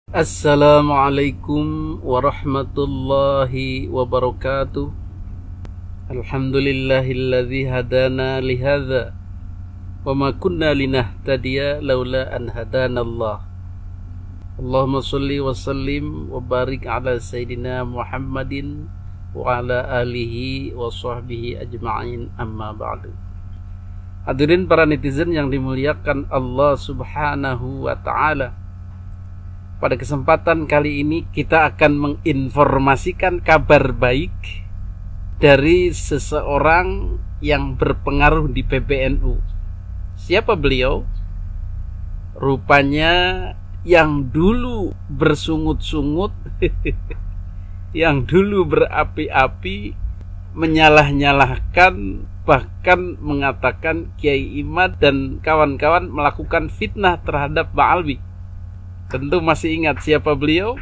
Assalamualaikum warahmatullahi wabarakatuh. Alhamdulillahilladzi hadana lihadza wa ma kunna linahtadiya laula an hadanallah. Allahumma shalli wa sallim wa barik ala sayyidina Muhammadin wa ala alihi wa sahbihi ajma'in, amma ba'du. Hadirin para netizen yang dimuliakan Allah Subhanahu wa ta'ala, pada kesempatan kali ini kita akan menginformasikan kabar baik dari seseorang yang berpengaruh di PBNU. Siapa beliau? Rupanya yang dulu bersungut-sungut, yang dulu berapi-api, menyalah-nyalahkan, bahkan mengatakan Kiai Imad dan kawan-kawan melakukan fitnah terhadap Ba'alwi. Tentu masih ingat siapa beliau?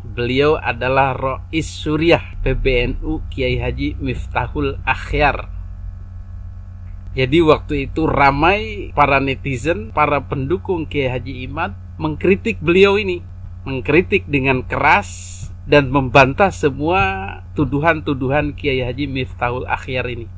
Beliau adalah Rais Suriah PBNU Kiai Haji Miftahul Akhyar. Jadi waktu itu ramai para netizen, para pendukung Kiai Haji Imad mengkritik beliau ini, mengkritik dengan keras dan membantah semua tuduhan-tuduhan Kiai Haji Miftahul Akhyar ini.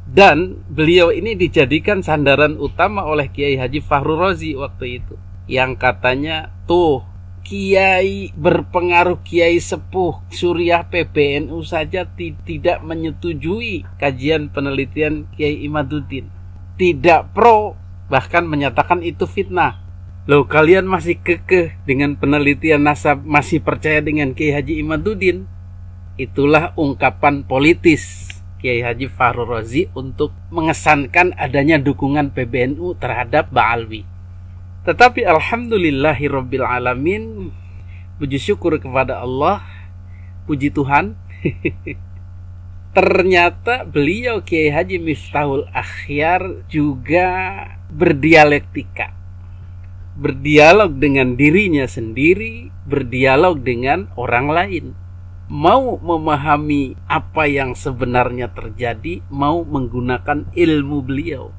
Dan beliau ini dijadikan sandaran utama oleh Kiai Haji Fahru Razi waktu itu, yang katanya tuh kiai berpengaruh, kiai sepuh Suriah PBNU saja tidak menyetujui kajian penelitian Kiai Imaduddin, tidak pro, bahkan menyatakan itu fitnah. Loh, kalian masih kekeh dengan penelitian nasab, masih percaya dengan Kiai Haji Imaduddin? Itulah ungkapan politis Kiai Haji Fahru Razi untuk mengesankan adanya dukungan PBNU terhadap Ba'alwi. Tetapi alhamdulillahirabbil alamin, puji syukur kepada Allah, puji Tuhan, ternyata beliau Kiai Haji Miftahul Akhyar juga berdialektika, berdialog dengan dirinya sendiri, berdialog dengan orang lain, mau memahami apa yang sebenarnya terjadi, mau menggunakan ilmu beliau.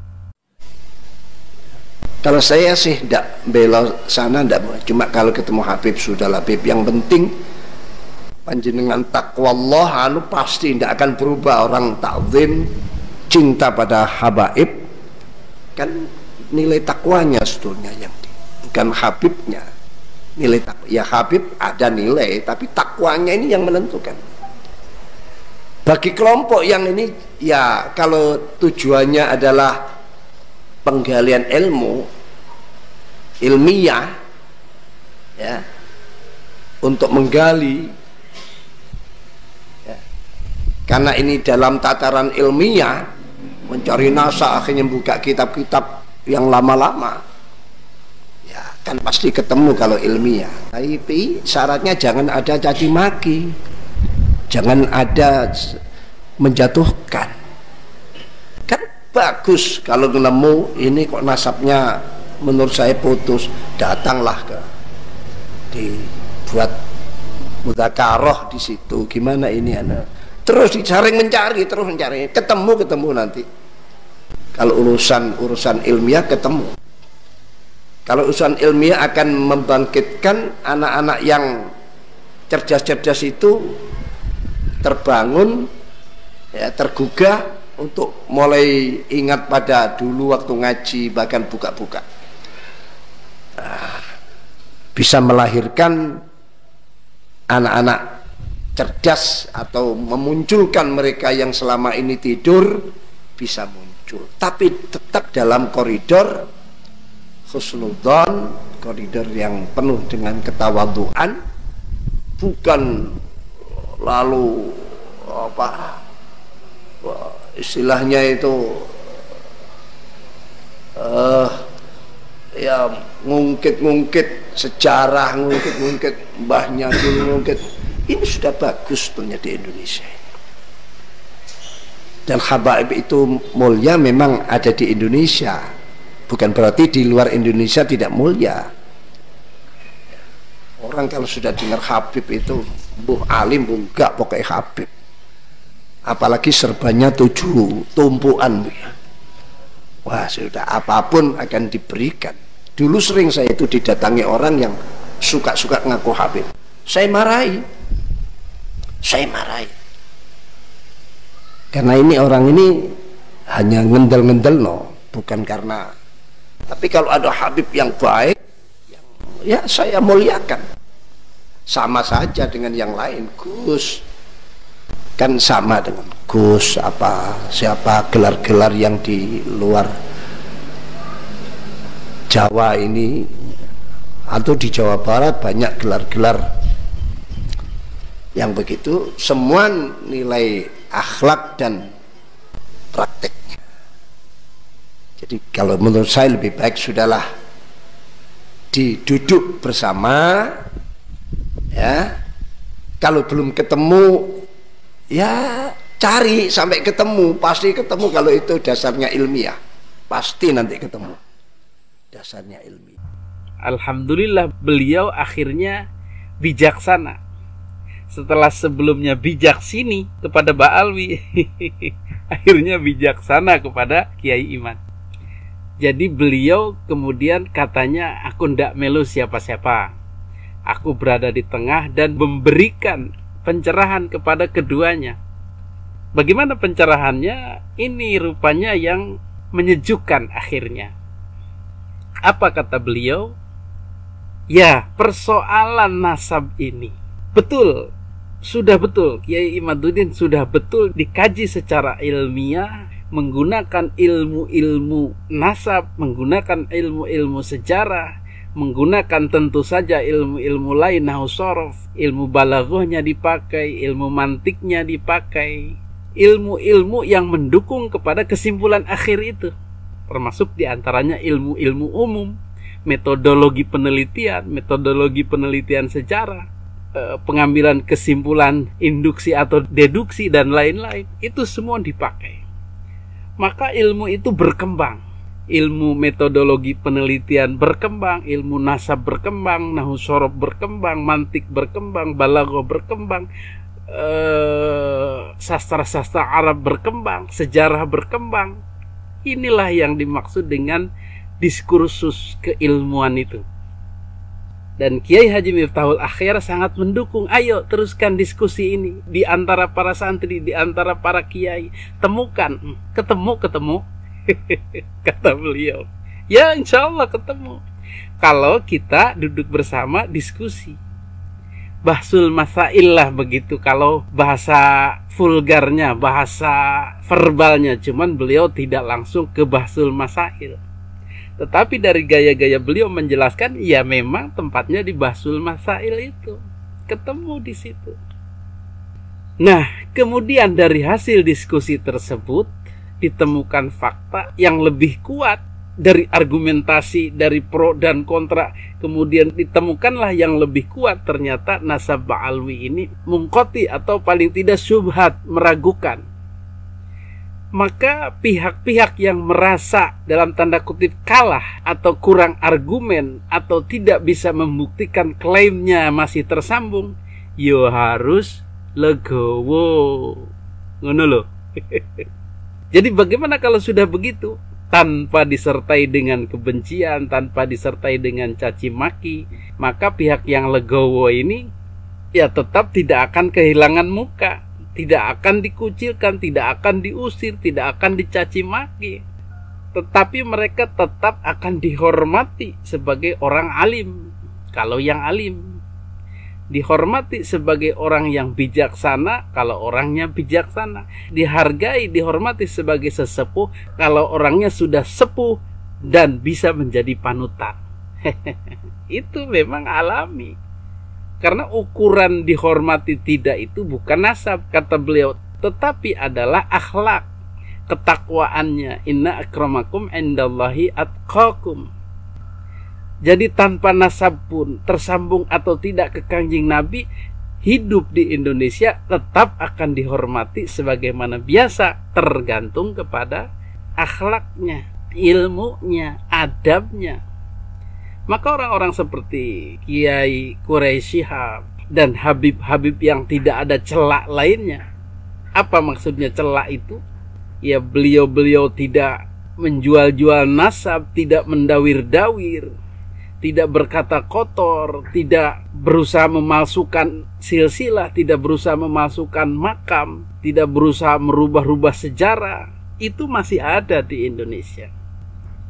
Kalau saya sih tidak bela sana, tidak. Cuma kalau ketemu Habib, sudah Habib. Yang penting panjenengan takwa Allah, pasti tidak akan berubah. Orang takzim, cinta pada habaib, kan nilai takwanya sebetulnya yang bukan Habibnya. Nilai takwa, ya Habib ada nilai, tapi takwanya ini yang menentukan. Bagi kelompok yang ini, ya kalau tujuannya adalah penggalian ilmiah, ya, untuk menggali, ya, karena ini dalam tataran ilmiah, mencari nasa, akhirnya buka kitab-kitab yang lama-lama, ya kan pasti ketemu kalau ilmiah. Tapi syaratnya jangan ada caci maki, jangan ada menjatuhkan. Bagus kalau nemu ini kok nasabnya menurut saya putus, datanglah ke dibuat mudzakarah di situ, gimana ini anak, terus mencari, ketemu nanti. Kalau urusan ilmiah ketemu. Kalau urusan ilmiah akan membangkitkan anak-anak yang cerdas-cerdas itu terbangun, ya, tergugah untuk mulai ingat pada dulu waktu ngaji, bahkan buka-buka, bisa melahirkan anak-anak cerdas atau memunculkan mereka yang selama ini tidur bisa muncul, tapi tetap dalam koridor husnudzon, koridor yang penuh dengan ketawadhuan, bukan lalu istilahnya itu ya ngungkit sejarah, ngungkit mbahnya dulu, ini sudah bagus sebetulnya di Indonesia. Dan habaib itu mulia memang ada di Indonesia, bukan berarti di luar Indonesia tidak mulia. Orang kalau sudah dengar Habib itu buh alim, buh enggak, pokoknya Habib. Apalagi serbannya 7 tumpuan. Wah, sudah apapun akan diberikan. Dulu sering saya itu didatangi orang yang suka-suka ngaku Habib. Saya marahi. Karena ini orang ini hanya ngendel-ngendel bukan karena. Tapi kalau ada Habib yang baik, ya saya muliakan. Sama saja dengan yang lain. Gus kan sama dengan Gus, siapa gelar-gelar yang di luar Jawa ini atau di Jawa Barat banyak gelar-gelar yang begitu, semua nilai akhlak dan prakteknya. Jadi kalau menurut saya lebih baik sudahlah diduduk bersama, ya. Kalau belum ketemu, ya cari sampai ketemu, pasti ketemu. Kalau itu dasarnya ilmiah, pasti nanti ketemu dasarnya ilmiah. Alhamdulillah beliau akhirnya bijaksana. Setelah sebelumnya bijak sini kepada Ba'alwi, akhirnya bijaksana kepada Kiai Iman. Jadi beliau kemudian katanya, aku ndak melu siapa-siapa, aku berada di tengah dan memberikan pencerahan kepada keduanya. Bagaimana pencerahannya? Ini rupanya yang menyejukkan akhirnya. Apa kata beliau? Ya, persoalan nasab ini betul, sudah betul, Kiai Imaduddin sudah betul dikaji secara ilmiah, menggunakan ilmu-ilmu nasab, menggunakan ilmu-ilmu sejarah, menggunakan tentu saja ilmu-ilmu lain, nahwu shorof, ilmu balaghahnya dipakai, ilmu mantiknya dipakai, ilmu-ilmu yang mendukung kepada kesimpulan akhir itu, termasuk diantaranya ilmu-ilmu umum, metodologi penelitian sejarah, pengambilan kesimpulan induksi atau deduksi dan lain-lain, itu semua dipakai. Maka ilmu itu berkembang, ilmu metodologi penelitian berkembang, ilmu nasab berkembang, nahwu shorof berkembang, mantik berkembang, balaghah berkembang, sastra-sastra Arab berkembang, sejarah berkembang. Inilah yang dimaksud dengan diskursus keilmuan itu. Dan Kiai Haji Miftahul Akhyar sangat mendukung. Ayo teruskan diskusi ini di antara para santri, di antara para kiai. Temukan, ketemu kata beliau. Ya insya Allah ketemu, kalau kita duduk bersama diskusi. Bahsul masail lah begitu, kalau bahasa vulgarnya, bahasa verbalnya. Cuman beliau tidak langsung ke bahsul masail. Tetapi dari gaya-gaya beliau menjelaskan, ya memang tempatnya di bahsul masail itu. Ketemu di situ. Nah, kemudian dari hasil diskusi tersebut ditemukan fakta yang lebih kuat dari argumentasi, dari pro dan kontra. Kemudian ditemukanlah yang lebih kuat, ternyata nasab Ba'alwi ini mungkoti atau paling tidak syubhat, meragukan. Maka pihak-pihak yang merasa dalam tanda kutip kalah atau kurang argumen atau tidak bisa membuktikan klaimnya masih tersambung, yo harus legowo. Ngono loh. Jadi bagaimana kalau sudah begitu? Tanpa disertai dengan kebencian, tanpa disertai dengan caci maki, maka pihak yang legowo ini ya tetap tidak akan kehilangan muka, tidak akan dikucilkan, tidak akan diusir, tidak akan dicaci maki. Tetapi mereka tetap akan dihormati sebagai orang alim. Kalau yang alim, dihormati sebagai orang yang bijaksana kalau orangnya bijaksana, dihargai, dihormati sebagai sesepuh kalau orangnya sudah sepuh dan bisa menjadi panutan. Itu memang alami. Karena ukuran dihormati tidak itu bukan nasab, kata beliau, tetapi adalah akhlak, ketakwaannya. Inna akramakum indallahi atqakum. Jadi tanpa nasab pun, tersambung atau tidak ke Kanjeng Nabi, hidup di Indonesia tetap akan dihormati sebagaimana biasa, tergantung kepada akhlaknya, ilmunya, adabnya. Maka orang-orang seperti Kiai Quraisy Shihab dan Habib-Habib yang tidak ada celak lainnya. Apa maksudnya celak itu? Ya beliau-beliau tidak menjual-jual nasab, tidak mendawir-dawir, tidak berkata kotor, tidak berusaha memalsukan silsilah, tidak berusaha memalsukan makam, tidak berusaha merubah-rubah sejarah, itu masih ada di Indonesia.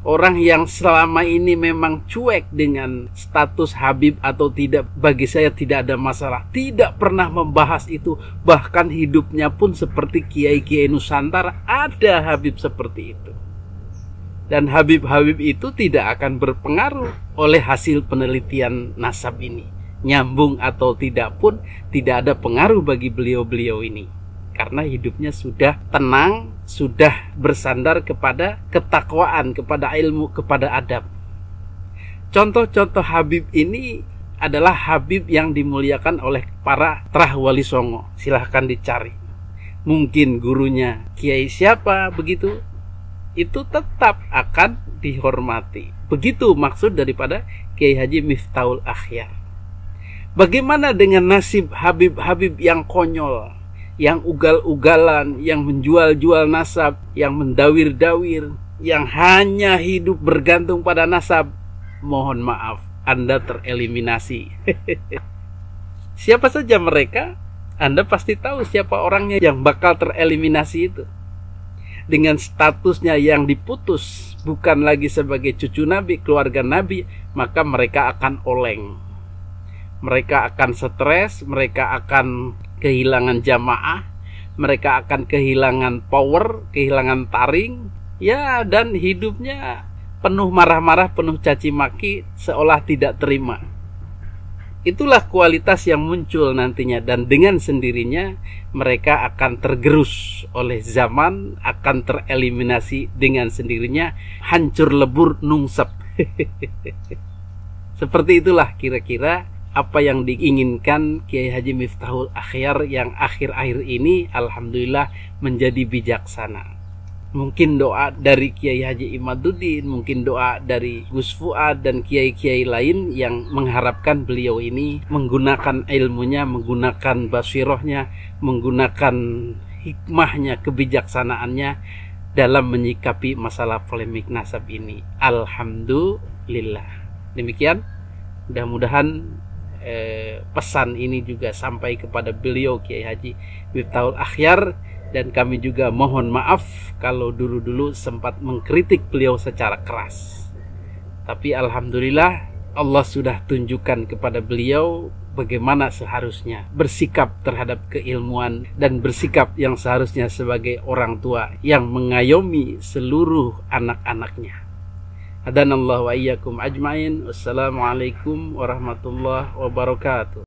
Orang yang selama ini memang cuek dengan status Habib atau tidak, bagi saya tidak ada masalah. Tidak pernah membahas itu. Bahkan hidupnya pun seperti kiai-kiai Nusantara, ada Habib seperti itu. Dan Habib-Habib itu tidak akan berpengaruh oleh hasil penelitian nasab ini. Nyambung atau tidak pun tidak ada pengaruh bagi beliau-beliau ini. Karena hidupnya sudah tenang, sudah bersandar kepada ketakwaan, kepada ilmu, kepada adab. Contoh-contoh Habib ini adalah Habib yang dimuliakan oleh para Trah Wali Songo. Silahkan dicari. Mungkin gurunya kiai siapa begitu, itu tetap akan dihormati. Begitu maksud daripada Kiai Haji Miftahul Akhyar. Bagaimana dengan nasib Habib-Habib yang konyol, yang ugal-ugalan, yang menjual-jual nasab, yang mendawir-dawir, yang hanya hidup bergantung pada nasab? Mohon maaf, Anda tereliminasi. Siapa saja mereka? Anda pasti tahu siapa orangnya yang bakal tereliminasi itu. Dengan statusnya yang diputus, bukan lagi sebagai cucu Nabi, keluarga Nabi, maka mereka akan oleng. Mereka akan stres, mereka akan kehilangan jamaah, mereka akan kehilangan power, kehilangan taring, ya, dan hidupnya penuh marah-marah, penuh caci maki, seolah tidak terima. Itulah kualitas yang muncul nantinya, dan dengan sendirinya mereka akan tergerus oleh zaman, akan tereliminasi dengan sendirinya, hancur lebur nungsep. Seperti itulah kira-kira apa yang diinginkan Kiai Haji Miftahul Akhyar yang akhir-akhir ini alhamdulillah menjadi bijaksana. Mungkin doa dari Kiai Haji Imaduddin, mungkin doa dari Gus Fuad dan kiai-kiai lain yang mengharapkan beliau ini menggunakan ilmunya, menggunakan basirohnya, menggunakan hikmahnya, kebijaksanaannya dalam menyikapi masalah polemik nasab ini. Alhamdulillah. Demikian, mudah-mudahan pesan ini juga sampai kepada beliau Kiai Haji Miftahul Akhyar, dan kami juga mohon maaf kalau dulu-dulu sempat mengkritik beliau secara keras. Tapi alhamdulillah Allah sudah tunjukkan kepada beliau bagaimana seharusnya bersikap terhadap keilmuan dan bersikap yang seharusnya sebagai orang tua yang mengayomi seluruh anak-anaknya. Hadanallahu wa iyyakum ajmain. Wassalamualaikum warahmatullahi wabarakatuh.